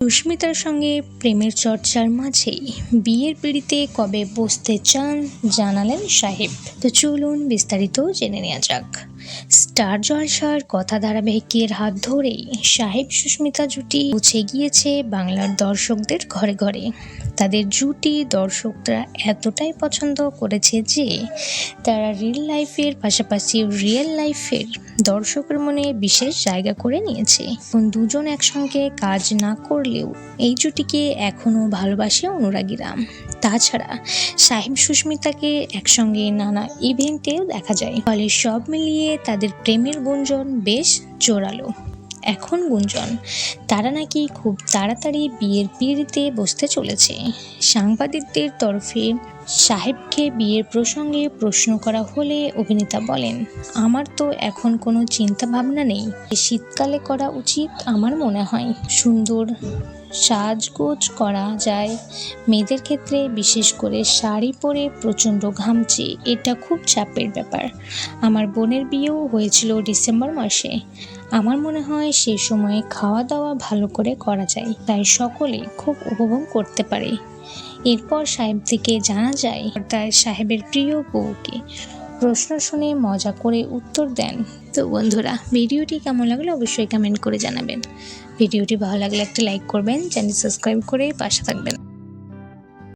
সুস্মিতার সঙ্গে প্রেমের চর্চার মাঝেই বিয়ের পিঁড়িতে কবে বসতে চান জানালেন সাহেব। তো চলুন বিস্তারিত জেনে নেওয়া যাক। স্টার জলসার কথা ধারাবাহিকের হাত ধরেই সাহেব সুস্মিতা জুটি পৌঁছে গিয়েছে বাংলার দর্শকদের ঘরে ঘরে। তাদের জুটি দর্শকরা এতটাই পছন্দ করেছে যে তারা রিল লাইফের পাশাপাশি রিয়েল লাইফের দর্শকের মনে বিশেষ জায়গা করে নিয়েছে। দুজন একসঙ্গে কাজ না করলেও এই জুটিকে এখনও ভালোবাসে অনুরাগীরা। তাছাড়া সাহেব সুস্মিতাকে একসঙ্গে নানা ইভেন্টেও দেখা যায়, ফলে সব মিলিয়ে তাদের প্রেমের গুঞ্জন বেশ জোরালো। এখন গুঞ্জন তারা নাকি খুব তাড়াতাড়ি বিয়ের পিঁড়িতে বসতে চলেছে। সাংবাদিকদের তরফে সাহেবকে বিয়ের প্রসঙ্গে প্রশ্ন করা হলে অভিনেতা বলেন, আমার তো এখন কোনো চিন্তা ভাবনা নেই। শীতকালে করা উচিত আমার মনে হয়। সুন্দর সাজগোজ করা যায়। মেয়েদের ক্ষেত্রে বিশেষ করে শাড়ি পরে প্রচণ্ড ঘামছে, এটা খুব চাপের ব্যাপার। আমার বোনের বিয়েও হয়েছিল ডিসেম্বর মাসে। আমার মনে হয় সে সময়ে খাওয়া দাওয়া ভালো করে করা যায়, তাই সকলে খুব উপভোগ করতে পারে। এরপর সাহেব থেকে জানা যায় তার সাহেবের প্রিয় বউকে প্রশ্ন শুনে মজা করে উত্তর দেন। তো বন্ধুরা, ভিডিওটি কেমন লাগলো অবশ্যই কমেন্ট করে জানাবেন। ভিডিওটি ভালো লাগলে একটা লাইক করবেন, চ্যানেল সাবস্ক্রাইব করে পাশে থাকবেন।